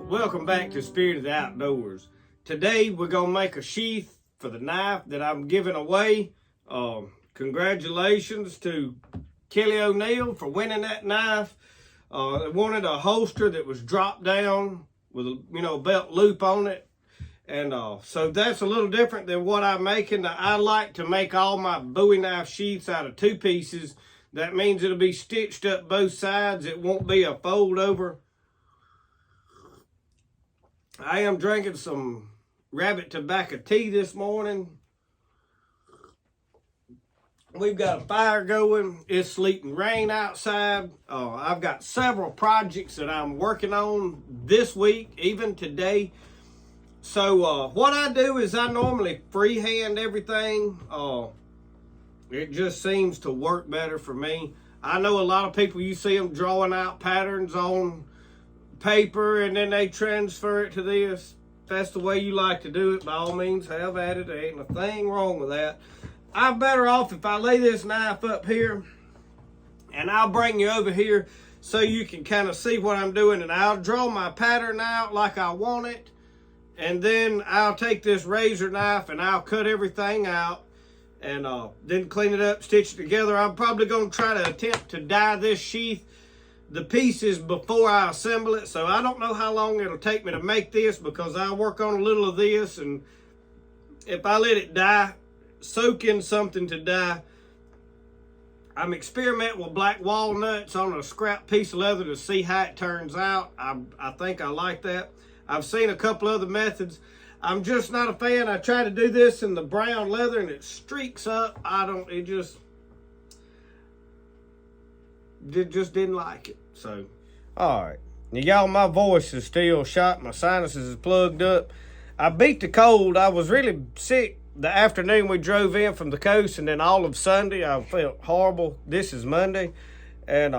Welcome back to Spirit of the Outdoors. Today we're going to make a sheath for the knife that I'm giving away. Congratulations to Kelly O'Neill for winning that knife. They wanted a holster that was drop down with a belt loop on it. And so that's a little different than what I'm making. I like to make all my Bowie knife sheaths out of two pieces. That means it'll be stitched up both sides. It won't be a fold over. I am drinking some rabbit tobacco tea this morning. We've got a fire going. It's sleeting rain outside. I've got several projects that I'm working on this week, even today. So what I do is I normally freehand everything. It just seems to work better for me. I know a lot of people, you see them drawing out patterns on paper and then they transfer it to this. If that's the way you like to do it, by all means have at it. There ain't a thing wrong with that. I'm better off if I lay this knife up here and I'll bring you over here so you can kind of see what I'm doing, and I'll draw my pattern out like I want it, and then I'll take this razor knife and I'll cut everything out and then clean it up, stitch it together. I'm probably going to try to attempt to dye this sheath, the pieces, before I assemble it. So I don't know how long it'll take me to make this, because I'll work on a little of this, and if I let it dye, soak in something to dye. I'm experimenting with black walnuts on a scrap piece of leather to see how it turns out. I think I like that. I've seen a couple other methods. I'm just not a fan. I tried to do this in the brown leather and it streaks up. It just didn't like it. So, all right. Now, y'all, my voice is still shot. My sinuses is plugged up. I beat the cold. I was really sick the afternoon we drove in from the coast, and then all of Sunday I felt horrible. This is Monday, and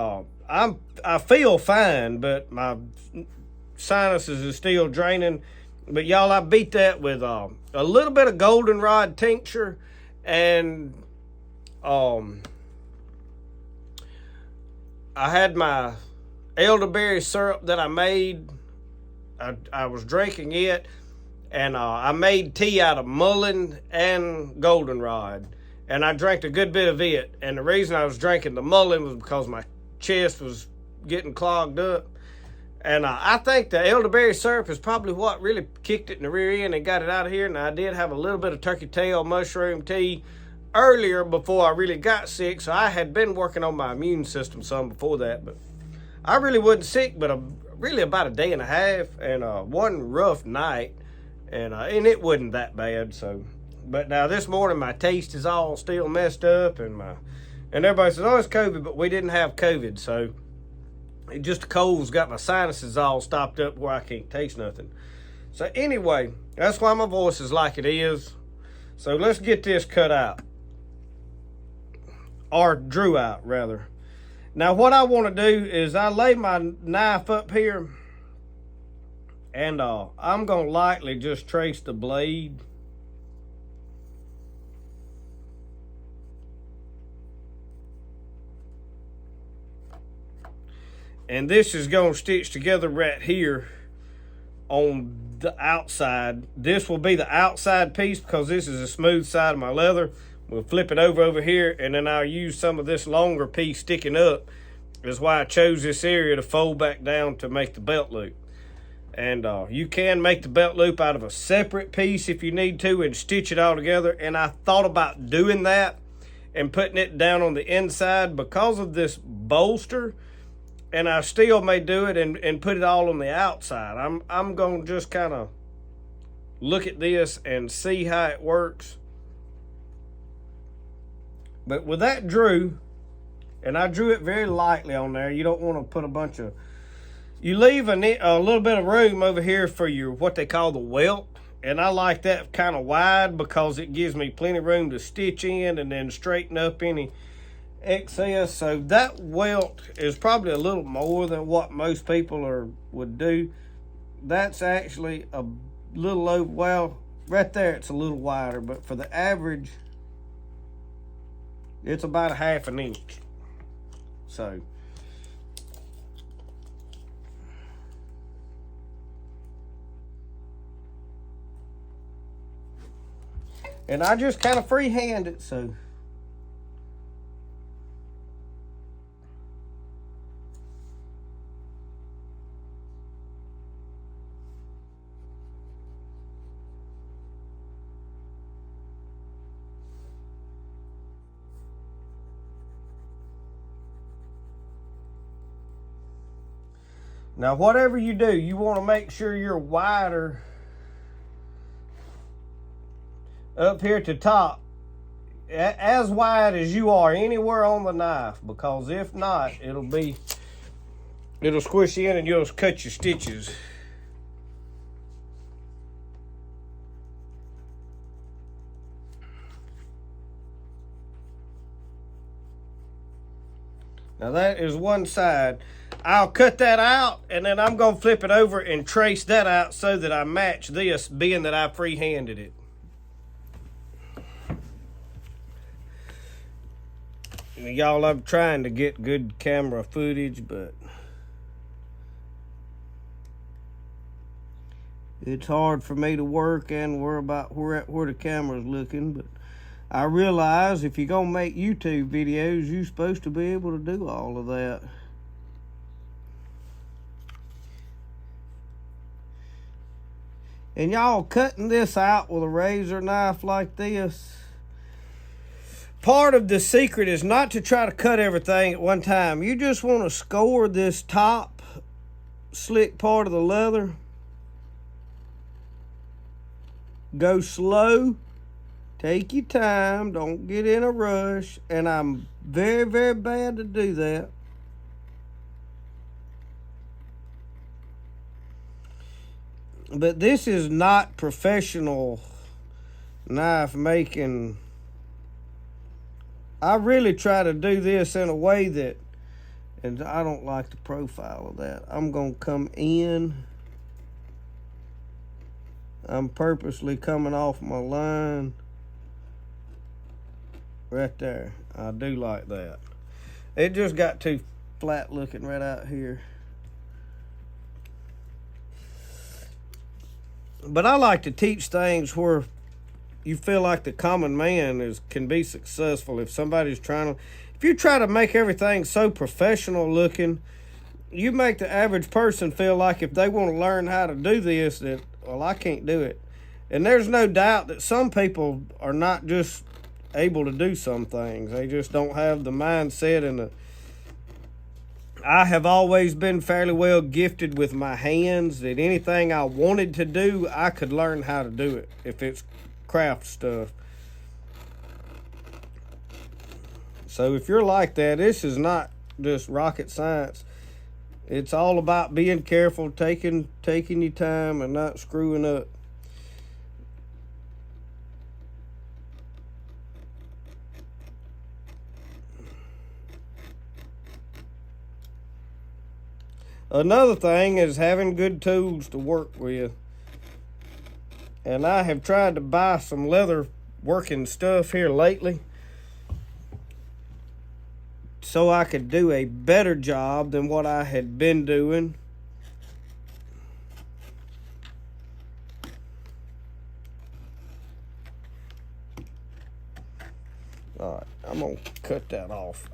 I feel fine, but my sinuses is still draining. But y'all, I beat that with a little bit of goldenrod tincture, and I had my elderberry syrup that I made. I was drinking it, and I made tea out of mullein and goldenrod, and I drank a good bit of it. And the reason I was drinking the mullein was because my chest was getting clogged up. And I think the elderberry syrup is probably what really kicked it in the rear end and got it out of here. And I did have a little bit of turkey tail mushroom tea earlier before I really got sick. So I had been working on my immune system some before that. But I really wasn't sick, but really about a day and a half, and one rough night. And it wasn't that bad. So, but now this morning my taste is all still messed up, and everybody says, "Oh, it's COVID," but we didn't have COVID. So it just the cold's got my sinuses all stopped up where I can't taste nothing. So anyway, that's why my voice is like it is. So let's get this cut out, or drew out rather. Now what I want to do is I lay my knife up here, and I'm gonna lightly just trace the blade. And this is going to stitch together right here on the outside. This will be the outside piece because this is a smooth side of my leather. We'll flip it over here, and then I'll use some of this longer piece sticking up. That's why I chose this area to fold back down to make the belt loop. And you can make the belt loop out of a separate piece if you need to and stitch it all together. And I thought about doing that and putting it down on the inside because of this bolster. And I still may do it and put it all on the outside. I'm going to just kind of look at this and see how it works. But with that drew, and I drew it very lightly on there. You don't want to put a bunch of... You leave a little bit of room over here for your, what they call the welt. And I like that kind of wide because it gives me plenty of room to stitch in and then straighten up any excess. So that welt is probably a little more than what most people would do. That's actually a little over, well, right there it's a little wider, but for the average it's about a 1/2 inch. So And I just kind of freehand it, so. Now, whatever you do, you want to make sure you're wider up here at the top, as wide as you are anywhere on the knife, because if not, it'll squish in and you'll cut your stitches. Now that is one side. I'll cut that out, and then I'm going to flip it over and trace that out so that I match this, being that I freehanded it. Y'all, I'm trying to get good camera footage, but it's hard for me to work and worry about where the camera's looking. But I realize if you're going to make YouTube videos, you're supposed to be able to do all of that. And y'all, cutting this out with a razor knife like this, part of the secret is not to try to cut everything at one time. You just want to score this top slick part of the leather. Go slow. Take your time. Don't get in a rush. And I'm very, very bad to do that. But this is not professional knife making. I really try to do this in a way that, and I don't like the profile of that. I'm going to come in. I'm purposely coming off my line. Right there. I do like that. It just got too flat looking right out here. But I like to teach things where you feel like the common man can be successful. If somebody's if you try to make everything so professional looking, you make the average person feel like if they want to learn how to do this, that, well, I can't do it. And there's no doubt that some people are not just able to do some things. They just don't have the mindset and the. I have always been fairly well gifted with my hands, that anything I wanted to do, I could learn how to do it if it's craft stuff. So if you're like that, this is not just rocket science. It's all about being careful, taking your time and not screwing up. Another thing is having good tools to work with. And I have tried to buy some leather working stuff here lately so I could do a better job than what I had been doing. All right, I'm gonna cut that off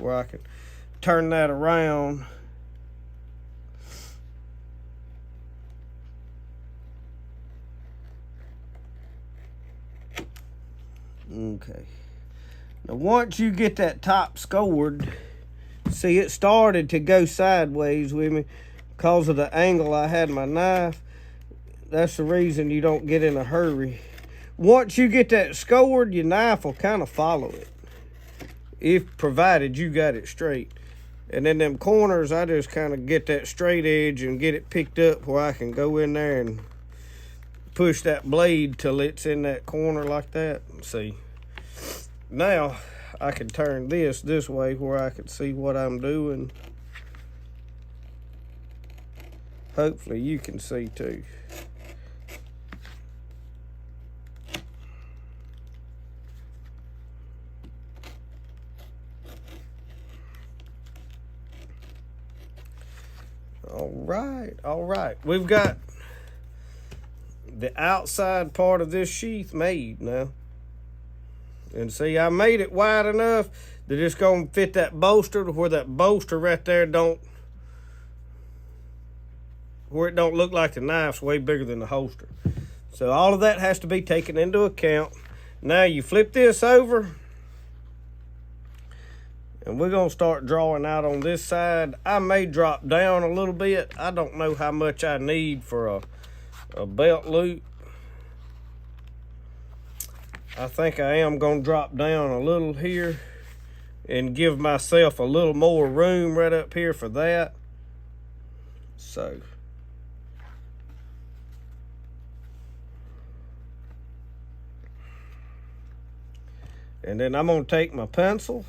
where I can turn that around. Okay. Now once you get that top scored, see it started to go sideways with me because of the angle I had my knife. That's the reason you don't get in a hurry. Once you get that scored, your knife will kind of follow it, if provided you got it straight. And then them corners, I just kind of get that straight edge and get it picked up where I can go in there and push that blade till it's in that corner like that. See, now I can turn this way where I can see what I'm doing. Hopefully you can see too. All right. We've got the outside part of this sheath made now. And see, I made it wide enough that it's gonna fit that bolster to where that bolster right there where it don't look like the knife's way bigger than the holster. So all of that has to be taken into account. Now you flip this over, and we're gonna start drawing out on this side. I may drop down a little bit. I don't know how much I need for a belt loop. I think I am gonna drop down a little here and give myself a little more room right up here for that. So. And then I'm gonna take my pencil,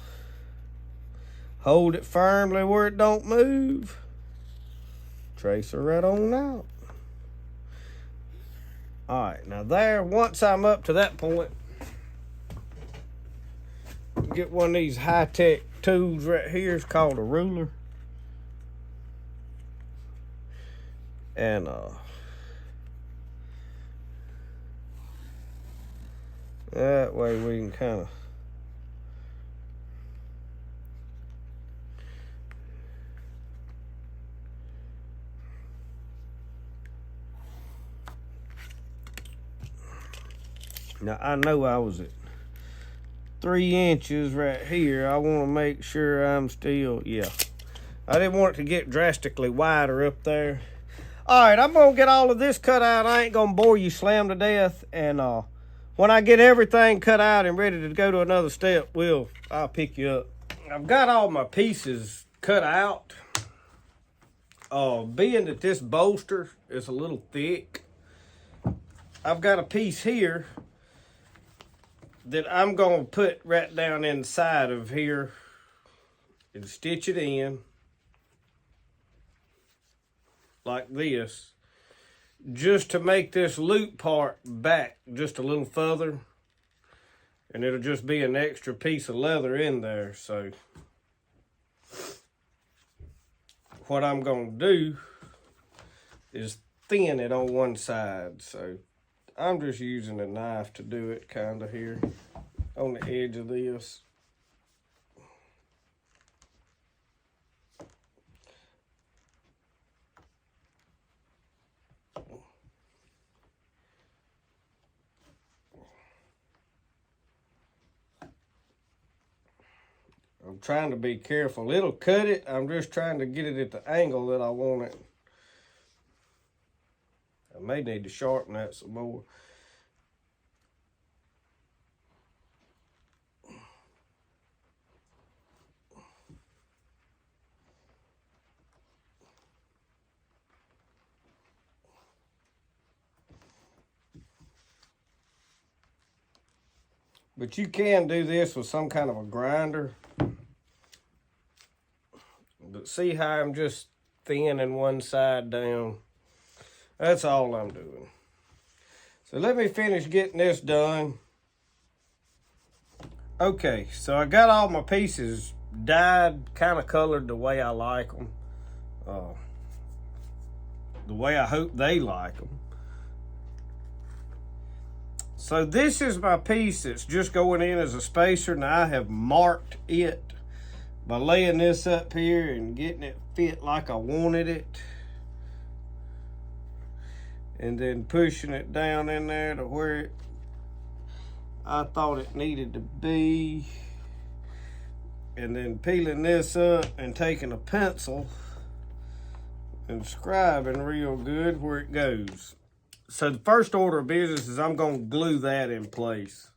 hold it firmly where it don't move, trace her right on out. All right, now there, once I'm up to that point, get one of these high-tech tools right here. It's called a ruler. And that way we can kind of now I know I was at 3 inches right here. I want to make sure I'm still, yeah. I didn't want it to get drastically wider up there. All right, I'm gonna get all of this cut out. I ain't gonna bore you slam to death. And when I get everything cut out and ready to go to another step, I'll pick you up. I've got all my pieces cut out. Being that this bolster is a little thick, I've got a piece here that I'm gonna put right down inside of here and stitch it in like this, just to make this loop part back just a little further, and it'll just be an extra piece of leather in there. So what I'm gonna do is thin it on one side. So I'm just using a knife to do it kind of here on the edge of this. I'm trying to be careful. It'll cut it. I'm just trying to get it at the angle that I want it. I may need to sharpen that some more. But you can do this with some kind of a grinder. But see how I'm just thinning one side down? That's all I'm doing. So let me finish getting this done. Okay, so I got all my pieces dyed, kind of colored the way I like them. The way I hope they like them. So this is my piece that's just going in as a spacer. Now I have marked it by laying this up here and getting it fit like I wanted it. And then pushing it down in there to where I thought it needed to be. And then peeling this up and taking a pencil and scribing real good where it goes. So the first order of business is I'm going to glue that in place.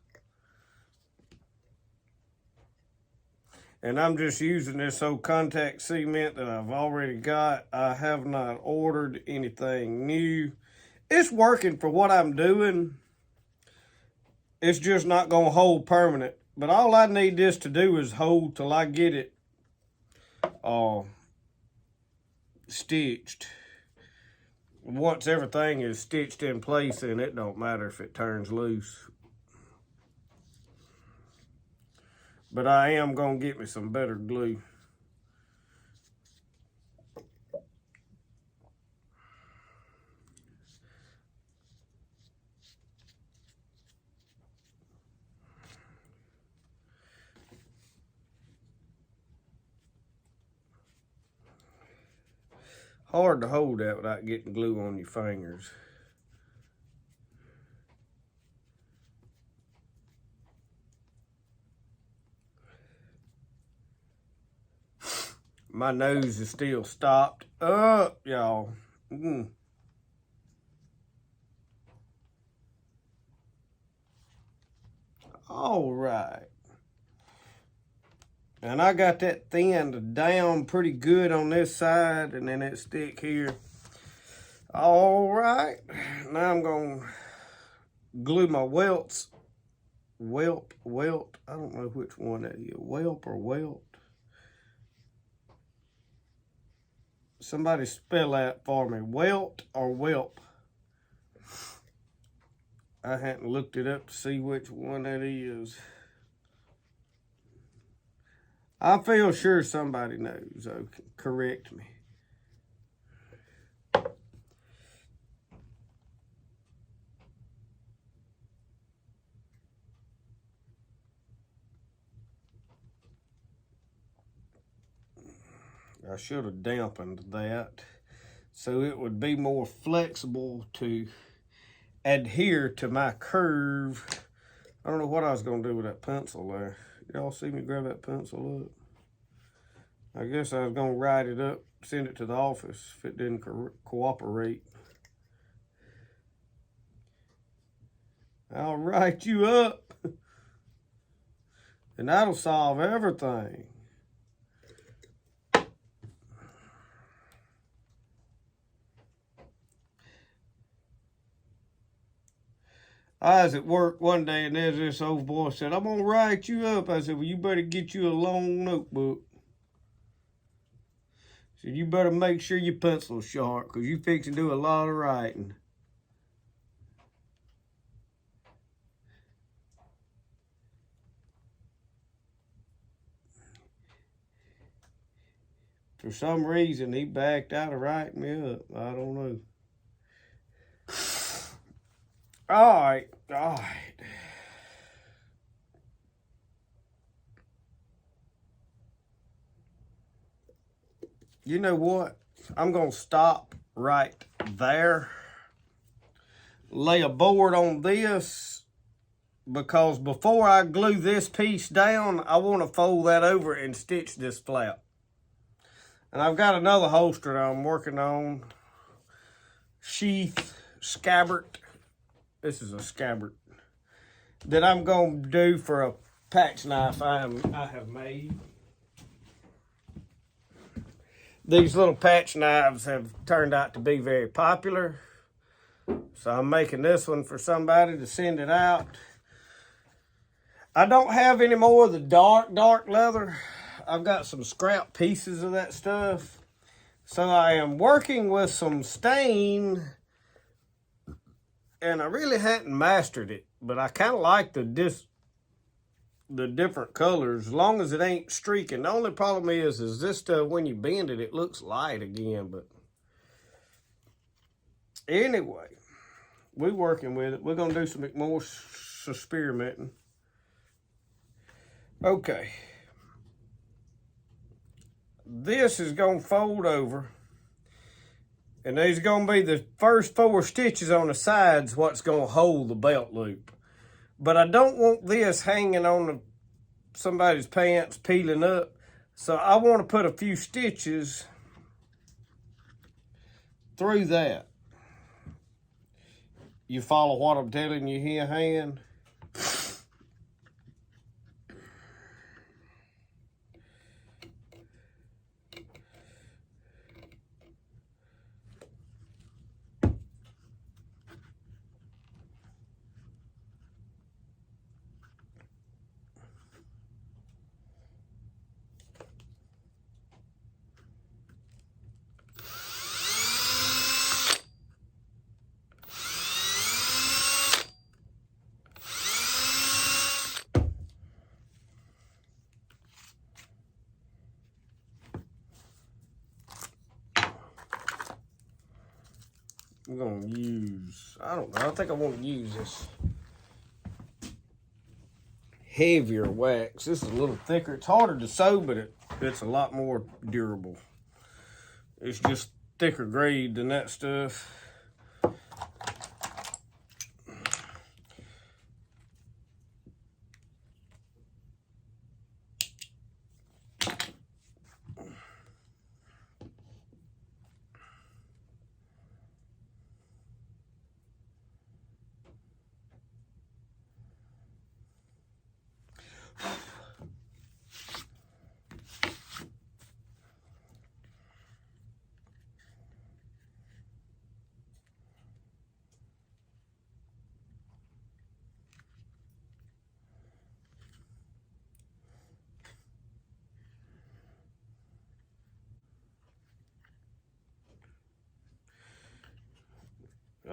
And I'm just using this old contact cement that I've already got. I have not ordered anything new. It's working for what I'm doing. It's just not going to hold permanent. But all I need this to do is hold till I get it stitched. Once everything is stitched in place, then it don't matter if it turns loose. But I am going to get me some better glue. hard to hold that without getting glue on your fingers. My nose is still stopped up, y'all. All right. And I got that thinned down pretty good on this side, and then that stick here. All right. Now I'm going to glue my welts. Welt. I don't know which one that is. Whelp or welt. Somebody spell that for me. Welt or whelp? I hadn't looked it up to see which one that is. I feel sure somebody knows, so correct me. I should have dampened that so it would be more flexible to adhere to my curve. I don't know what I was going to do with that pencil there. Y'all see me grab that pencil up? I guess I was going to write it up, send it to the office if it didn't cooperate. I'll write you up, and that'll solve everything. I was at work one day, and there's this old boy said, "I'm gonna write you up." I said, "Well, you better get you a long notebook." He said, "You better make sure your pencil's sharp, because you fix to do a lot of writing." For some reason, he backed out of writing me up. I don't know. All right. You know what? I'm going to stop right there. Lay a board on this, because before I glue this piece down, I want to fold that over and stitch this flap. And I've got another holster that I'm working on. Sheath, scabbard. This is a scabbard that I'm going to do for a patch knife I have made. These little patch knives have turned out to be very popular. So I'm making this one for somebody to send it out. I don't have any more of the dark leather. I've got some scrap pieces of that stuff. So I am working with some stain, and I really hadn't mastered it, but I kind of like the different colors, as long as it ain't streaking. The only problem is this stuff, when you bend it, it looks light again. But anyway, we're working with it. We're going to do some more experimenting. Okay. This is going to fold over. And these are going to be the first 4 stitches on the sides what's going to hold the belt loop. But I don't want this hanging on somebody's pants, peeling up. So I want to put a few stitches through that. You follow what I'm telling you here, hand? I'm going to use, I don't know, I think I want to use this heavier wax. This is a little thicker. It's harder to sew, but it's a lot more durable. It's just thicker grade than that stuff.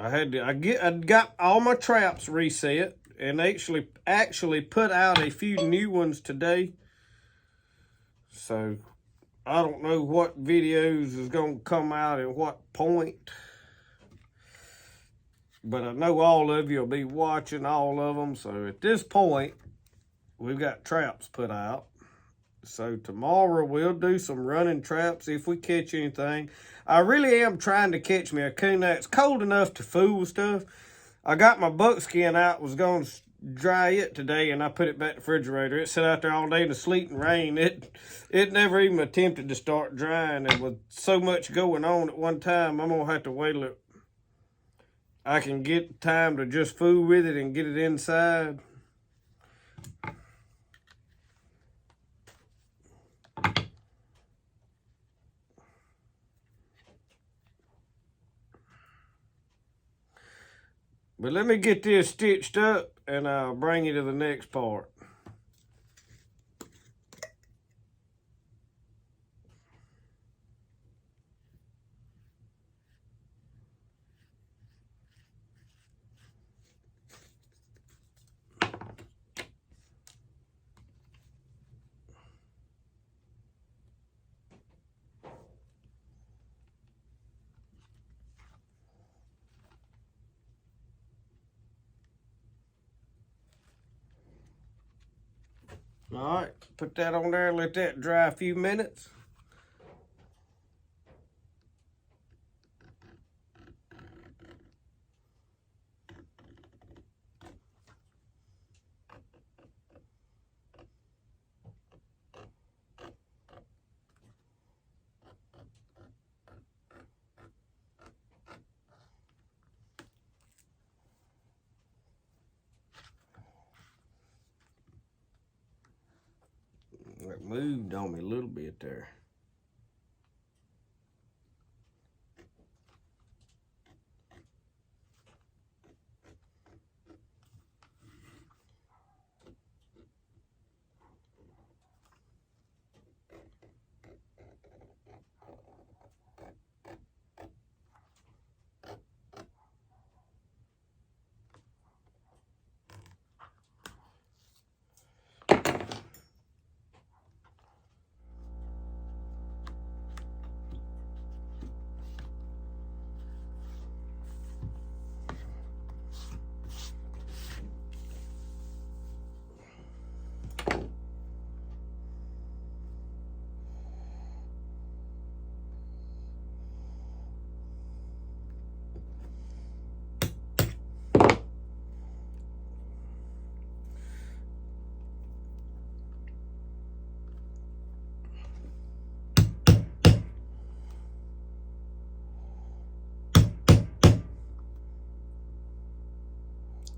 I got all my traps reset and actually put out a few new ones today. So I don't know what videos is gonna come out at what point. But I know all of you will be watching all of them. So at this point, we've got traps put out. So tomorrow we'll do some running traps if we catch anything. I really am trying to catch me a coon. It's cold enough to fool with stuff. I got my buckskin out, was going to dry it today, and I put it back in the refrigerator. It sat out there all day in the sleet and rain. It never even attempted to start drying. And with so much going on at one time, I'm going to have to wait till I can get time to just fool with it and get it inside. But let me get this stitched up and I'll bring you to the next part. All right, put that on there, let that dry a few minutes. It moved on me a little bit there.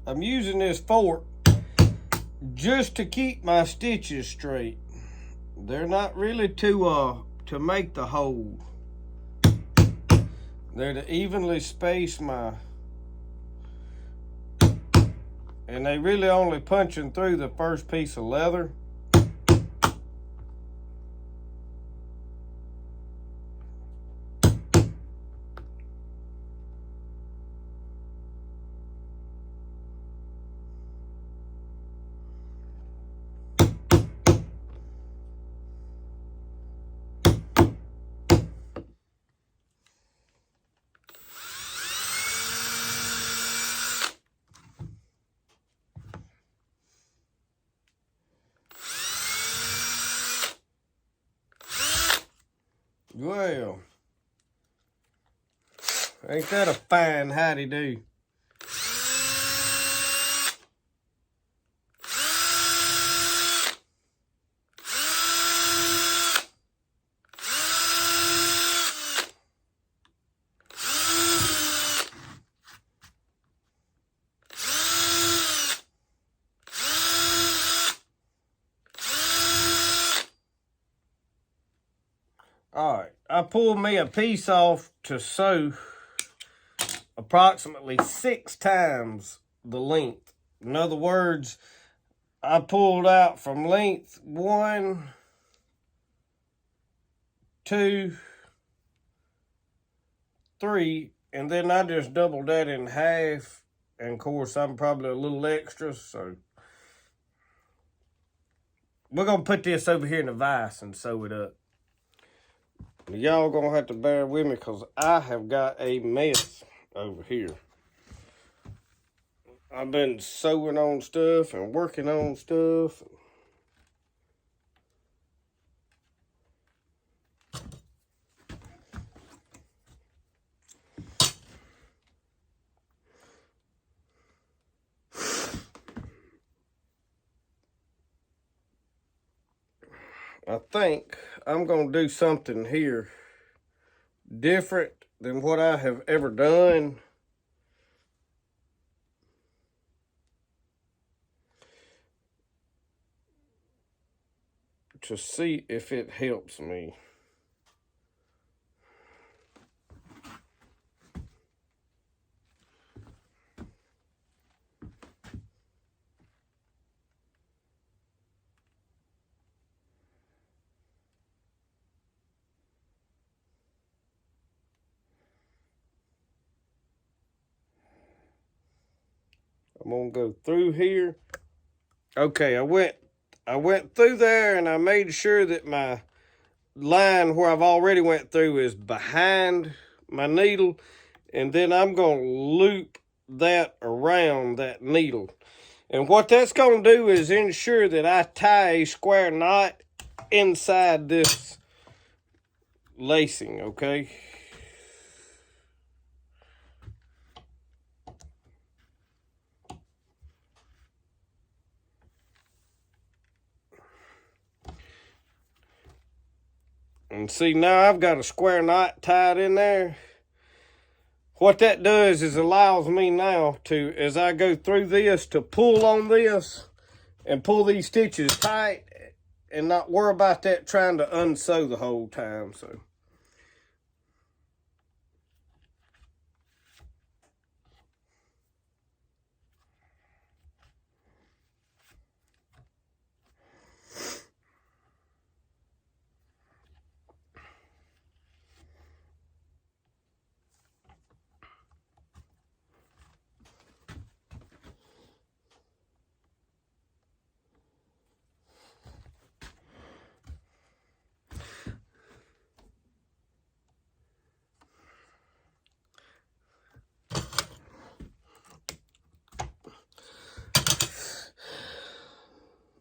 I'm using this fork just to keep my stitches straight. They're not really to make the hole. They're to evenly space my, and they really only punching through the first piece of leather. Well, Ain't that a fine howdy-do? All right, I pulled me a piece off to sew approximately 6 times the length. In other words, I pulled out from length 1, 2, 3, and then I just doubled that in half. And of course, I'm probably a little extra, so we're gonna put this over here in a vise and sew it up. Y'all gonna have to bear with me because I have got a mess over here. I've been sewing on stuff and working on stuff. I think I'm gonna do something here different than what I have ever done. To see if it helps me. I'm gonna go through here. Okay, I went through there and I made sure that my line where I've already went through is behind my needle, and then I'm gonna loop that around that needle. And what that's gonna do is ensure that I tie a square knot inside this lacing, okay? And see, now I've got a square knot tied in there. What that does is allows me now to, as I go through this, to pull on this and pull these stitches tight and not worry about that trying to unsew the whole time, so.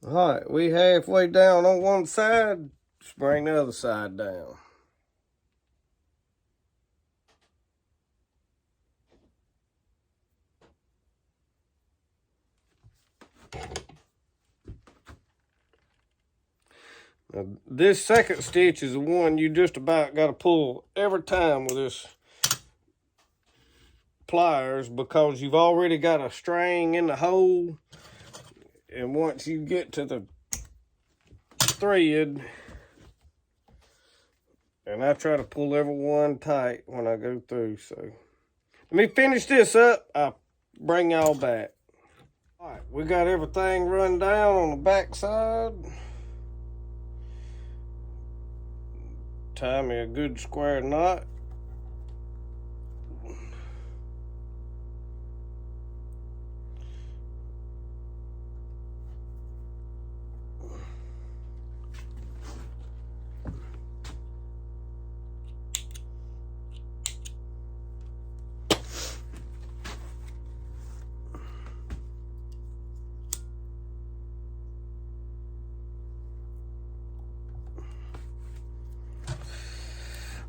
All right, we halfway down on one side, just bring the other side down. Now, this second stitch is the one you just about got to pull every time with this pliers because you've already got a string in the hole. And once you get to the thread, and I try to pull every one tight when I go through, so. Let me finish this up, I'll bring y'all back. All right, we got everything run down on the back side. Tie me a good square knot.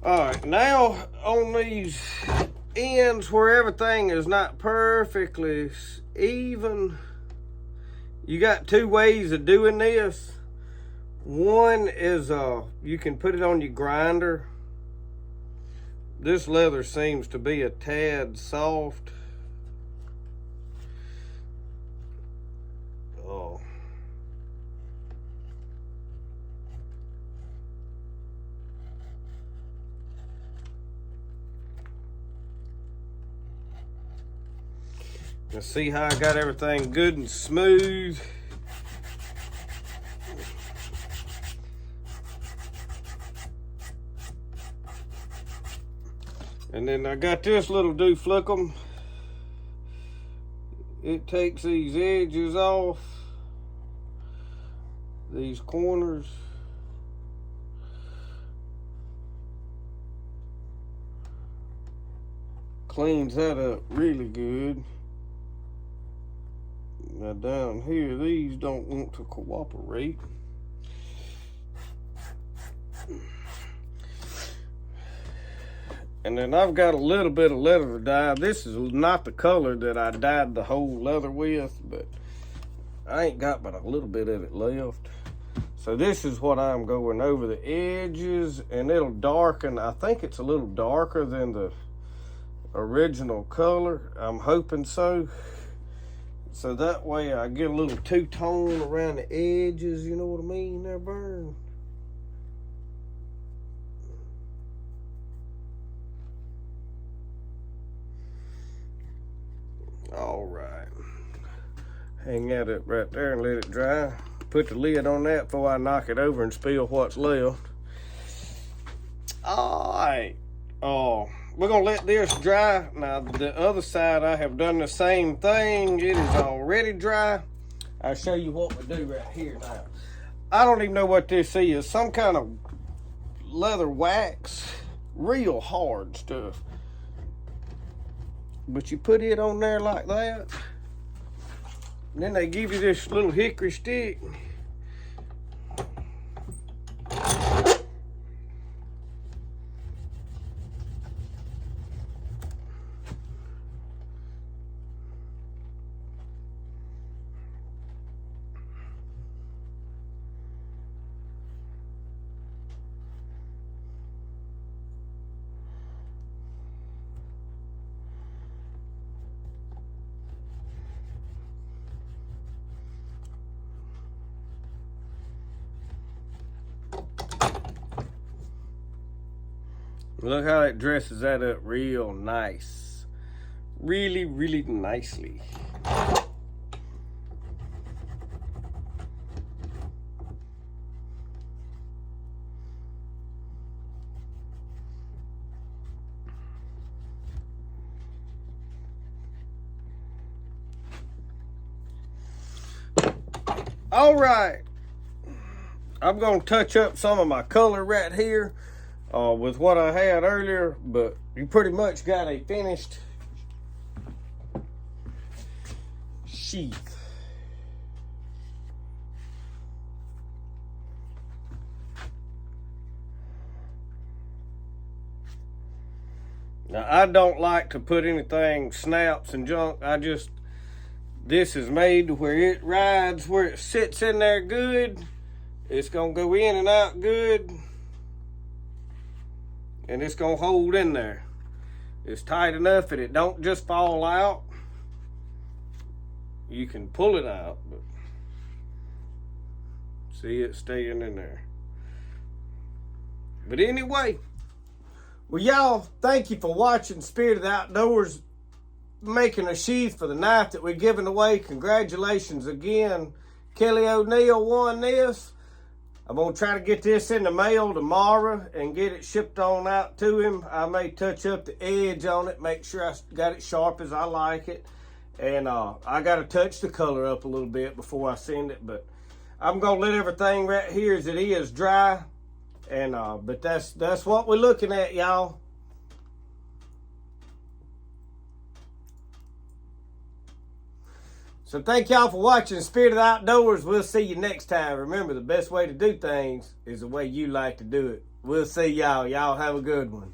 All right, now on these ends where everything is not perfectly even. You got two ways of doing this. One is you can put it on your grinder. This leather seems to be a tad soft. Oh. Let's see how I got everything good and smooth. And then I got this little dooflookum. It takes these edges off, these corners. Cleans that up really good. Now down here, these don't want to cooperate. And then I've got a little bit of leather dye. This is not the color that I dyed the whole leather with, but I ain't got but a little bit of it left. So this is what I'm going over the edges, and it'll darken. I think it's a little darker than the original color. I'm hoping so. So that way I get a little two-tone around the edges, you know what I mean there, Burn? All right. Hang that up right there and let it dry. Put the lid on that before I knock it over and spill what's left. All right. We're gonna let this dry. Now the other side, I have done the same thing. It is already dry. I'll show you what we do right here now. I don't even know what this is. Some kind of leather wax. Real hard stuff. But you put it on there like that. And then they give you this little hickory stick. Look how it dresses that up real nice. Really, really nicely. All right. I'm going to touch up some of my color right here. With what I had earlier, but you pretty much got a finished sheath. Now, I don't like to put anything snaps and junk. This is made to where it rides, where it sits in there good. It's gonna go in and out good. And it's gonna hold in there. It's tight enough that it don't just fall out. You can pull it out, but see it staying in there. But anyway, well, y'all, thank you for watching Spirit of the Outdoors, making a sheath for the knife that we're giving away. Congratulations again. Kelly O'Neill won this. I'm going to try to get this in the mail tomorrow and get it shipped on out to him. I may touch up the edge on it, make sure I got it sharp as I like it. And I got to touch the color up a little bit before I send it. But I'm going to let everything right here as it is dry. And but that's what we're looking at, y'all. So thank y'all for watching Spirit of the Outdoors. We'll see you next time. Remember, the best way to do things is the way you like to do it. We'll see y'all. Y'all have a good one.